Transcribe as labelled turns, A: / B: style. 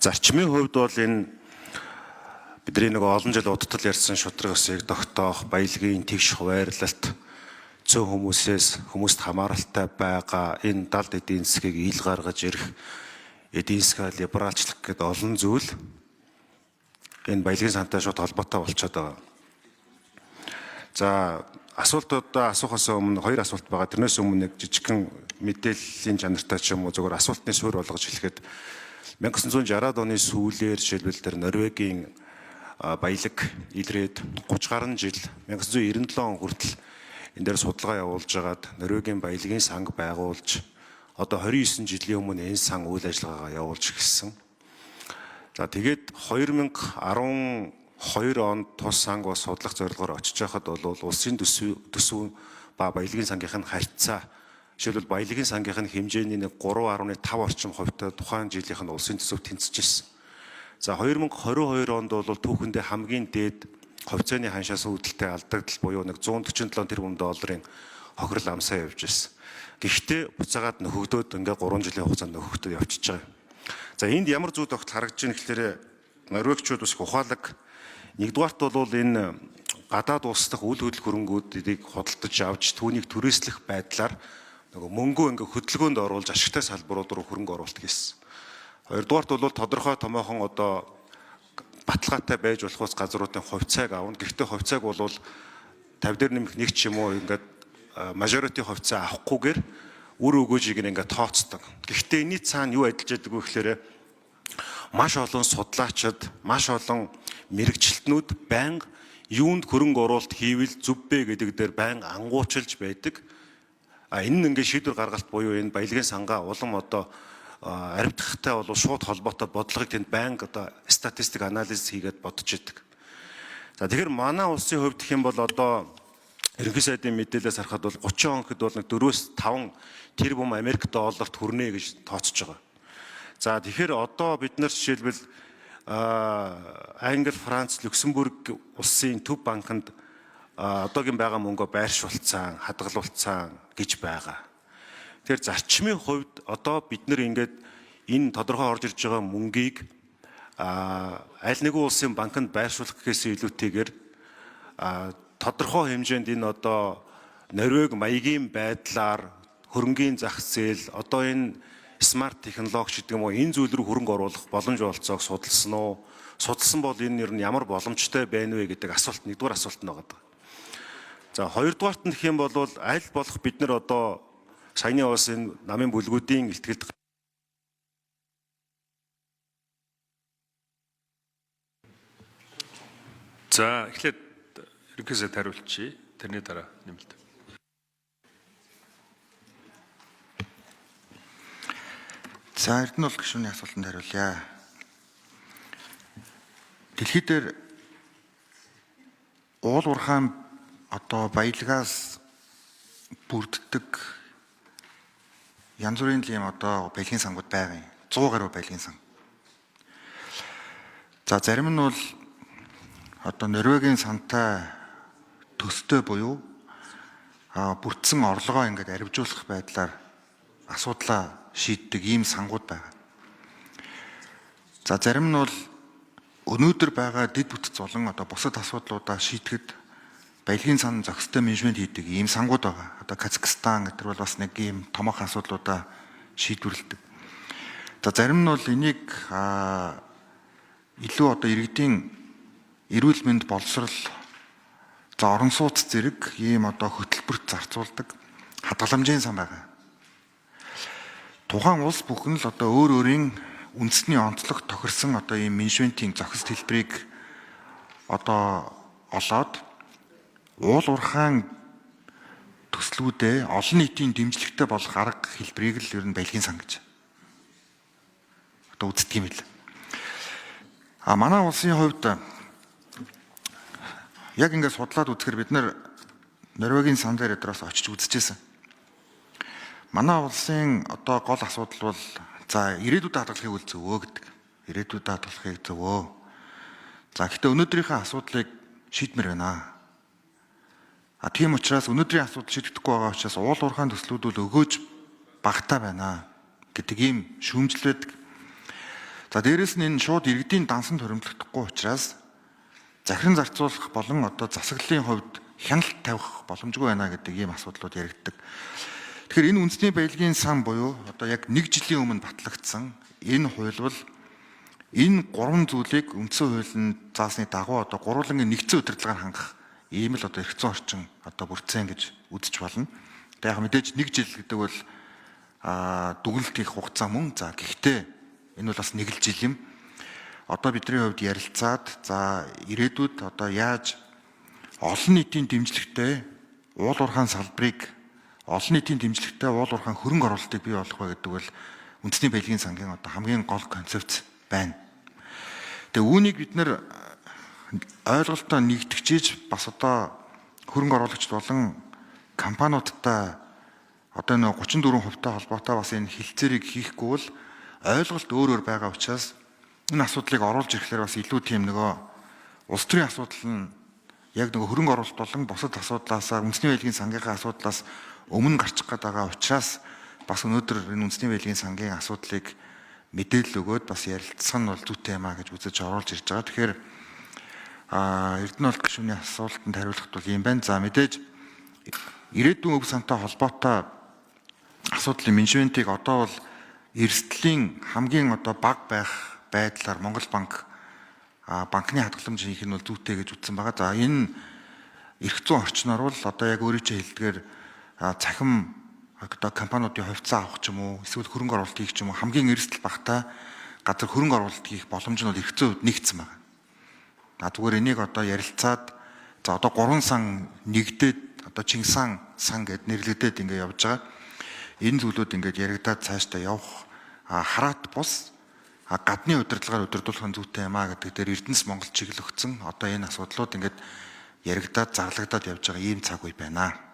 A: зарчмын хувьд бол энэ бидний нэг олон жил удтал ярьсан шудраг ёсыг тогтоох, баялагын тэгш хуваарлалт, зөөн хүмүүст хамааралтай байгаа энэ далд эдийн засгийг ил гаргаж ирэх эдийн засгаа либералчлах гэдэг олон зүйл энэ баялагын сантай шууд холбоотой болчиход байгаа. За асуултуудаа асуухаас өмнө хоёр асуулт байгаа. Тэрнээс өмнө нэг жижигхэн мэдээллийн чанартай ч юм уу зөвхөн асуултны суурь болгож хэлэхэд 1960-аад оны сүүлээр жишээлбэл тэр Норвегийн баялаг илрээд 30 гаруй жил 1997 он хүртэл энэ дээр судалгаа явуулж агаад Норвегийн баялагын санг байгуулж одоо 29 жилийн өмнө энэ сан үйл ажиллагаагаа явуулж эхэлсэн. За тэгээд 2012 онд тус санг бас судлах зорилгоор очиж байхад бол улсын төсөв ба баялагын сангийнх нь харьцаа жишээлбэл баялагын сангийнх нь хэмжээний 3.5 орчим хувьтай тухайн жилийнх нь улсын төсөв тэнцэжсэн. За 2022 онд бол түүхэндээ хамгийн дээд хувьцааны ханшаас үүдэлтэй алдагдал буюу 147 тэрбум долларын хохирол амсаа явж ирсэн. Гэхдээ буцаагаад нөхөгдөөд ингээ 3 жилийн хугацаанд нөхөгдөд явчихж байгаа. За энд ямар зүйл тогт харагдаж байна гэхээр норвегчууд бас ухаалаг нэгдүгээрт бол энэ гадаад улсдах үйл хөдлөл хөрөнгүүдийг худалдаж авч түүнийг түрээслэх байдлаар нөгөө мөнгөө ингээ хөдөлгөөнд оруулж ашигтай салбарууд руу хөрөнгө оруулалт хийсэн. Хоёрдугаарт бол тодорхой томоохон одоо баталгаатай байж болох ус газруудын хувьцааг авна. Гэхдээ хувьцааг бол 50 дээр нэмэх нэг ч юм уу ингээд majority хувьцаа авахгүйгээр үр өгөөжийг ингээд тооцдог. Гэхдээ энэний цаана юу ажиллаж байдаг вэ гэхээр маш олон судлаачид, маш олон мэрэгчлэтнүүд байнга юунд хөрөнгө оруулалт хийвэл зүв бэ гэдэг дээр байнга ангуучилж байдаг. Энэ нь ингээд шийдвэр гаргалт буюу энэ баялагын сангаа улам одоо аривдахтай бол шууд холбоотой бодлогыг тэнд байнга одоо статистик анализ хийгээд бодож идэг. За тэгэхээр манай улсын хувьд гэх юм бол одоо ерөнхий сайдын мэдээлэлээс харахад бол 30 он хэд бол 4-5 тэрбум Америк долларт хүрнэ гэж тооцож байгаа. За тэгэхээр одоо бид нар жишээлбэл Англи, Франц, Люксембург улсын төв банкнд одоогийн байгаа мөнгөө байршуулцсан, хадгалуулцсан гэж байгаа. Тэгэхээр зарчмын хувьд одоо бид нар ингээд энэ тодорхой орж ирж байгаа мөнгийг аль нэгэн улсын банкнд байршуулах гэхээс илүүтэйгээр тодорхой хэмжээнд энэ одоо Норвег маягийн байдлаар хөрөнгийн зах зээл одоо энэ смарт технологи гэдэг юм уу энэ зүйл рүү хөрөнгө оруулах боломж олцоог судалсан уу? Судалсан бол энэ ер нь ямар боломжтой байна вэ гэдэг асуулт нэгдүгээр асуулт нь байгаа. За хоёрдугаарт нь гэх юм бол аль болох бид нар одоо саяны бас энэ намын бүлгүүдийн ихтгэлд
B: За эхлээд ерөнхий сайд хариулчих. Тэрний дараа нэмэлт.
C: За Эрдэнэ бол гишүүний асуултанд хариулъя. Дэлхийд дээр уул уурхайн одоо баялагаас бүрддэг янз бүрийн юм одоо баялагын сангууд байгаа юм. 100 гаруй баялагын сан. За зарим нь бол одоо Норвегийн сантай төстэй буюу бүрдсэн орлогоо ингээд арвижуулах байдлаар асуудлаа шийддэг ийм сангууд байгаа. За зарим нь бол өнөөдөр байгаа дэд бүтц болон одоо бусад асуудлуудаа шийдэхэд баялагын сан зохистой менежмент хийдэг ийм сангууд байгаа. Одоо Казахстан гэдэг бол бас нэг ийм томоохон асуудлуудаа шийдвэрлэдэг. За зарим нь бол энийг илүү одоо иргэдийн эрүүл мэнд боловсрол за орон сууц зэрэг ийм одоо хөтөлбөрт зарцуулдаг хадгаламжийн сан байгаа. Тухайн улс бүхэн л одоо өөр өөрийн үндэсний онцлог тохирсон одоо ийм менежментийн зохист хэлбэрийг одоо олоод уул уурхайн төслүүдээ олон нийтийн дэмжлэгтэй болох арга хэлбэрийг л ер нь баялагын сан гэж одоо үздэг юм л. Манай улсын хувьд яг ингээд судлаад үзэхээр бид нар Норвегийн сан дээр өдрөөс очиж үзчихсэн. Манай улсын одоо гол асуудал бол за ирээдүйд хадгалахыг үл зөвөө гэдэг. Ирээдүйд хадгалахыг зөвөө. За гэхдээ өнөөдрийнхээ асуудлыг шийдмээр байна. Тийм учраас өнөөдрийн асуудал шийдэгдэхгүй байгаа учраас уул уурхайн төслүүд бол өгөөж багтаа байна гэдэг ийм шүүмжлэл байдаг. За дээрэс нь энэ шууд иргэдийн дансанд хоригдлохдохгүй учраас захиран зарцуулах болон одоо засаглалын хувьд хяналт тавих боломжгүй байна гэдэг ийм асуудлууд яригддаг. Тэгэхээр энэ үндэсний баялагын сан буюу одоо яг 1 жилийн өмнө батлагдсан энэ хууль бол энэ гурван зүйлийг үндсэн хуулийн заасны дагуу одоо гурвангийн нэгдсэн удирдлагаар хангах ийм л одоо эрх зүйн орчин одоо бүрдсэн гэж үзэж болно. Тэгээ яг мэдээж 1 жил гэдэг бол дүгнэлт хийх хугацаа мөн. За гэхдээ энэ бол бас 1 л жил юм. Одоо бидний хувьд ярилцаад за ирээдүйд одоо яаж олон нийтийн дэмжлэгтэй уул уурхайн салбарыг олон нийтийн дэмжлэгтэй уул уурхайн хөрөнгө оруулалтыг бий болгох вэ гэдэг бол үндэсний баялагын сангийн одоо хамгийн гол концепц байна. Тэгээ үүнийг бид нэр ойлголтоо нэгтгэжиж бас одоо хөрөнгө оруулагч болон компаниудтай одоо нэг 34% холбоотой бас энэ хилцээрийг хийхгүй бол ойлголт өөр байгаа учраас энэ асуудлыг оруулж ирэхлээр бас илүү тийм нөгөө улс төрийн асуудал нь яг нөгөө хөрөнгө оруулалт болон бусад асуудлаасаа үндэсний баялагын сангийнхаа асуудлаас өмнө гарчих гээд байгаа учраас бас өнөөдөр энэ үндэсний баялагын сангийн асуудлыг мэдээлэл өгөөд бас ярилцах нь бол зүйтэй юм а гэж үзэж оруулж ирж байгаа. Тэгэхээр Эрдэнэ улс гишүүний асуултанд хариулахад бол юм байна. За мэдээж ирээдүйн өв сантай холбоотой асуудлын менежментийг одоо бол эрсдлийн хамгийн одоо бага байх байдлаар Монгол банк банкны хадгаламж хийх нь бол зүйтэй гэж үзсэн байгаа. За энэ эрх зүйн орчноор бол одоо яг өөрийнхөө хэлдгээр цахим одоо компаниудын хувьцаа авах ч юм уу эсвэл хөрөнгө оруулалт хийх ч юм уу хамгийн эрсдэл багтаа газар хөрөнгө оруулалт хийх боломж нь бол эрх зүйн хувьд нэгдсэн байна. Зүгээр энийг одоо ярилцаад за одоо 3 сан нэгдээд одоо Чингисан сан гэд нэрлэгдээд ингэ явж байгаа. Энэ зүйлүүд ингээд яригадаад цаашдаа явах хараат бус гадны удирдлагаар удирдуулах нь зүйтэй юм а гэдэг дээр Эрдэнэс Монгол чиглэл өгсөн одоо энэ асуудлууд ингээд яригадаад зарлагдаад явж байгаа ийм цаг үе байна.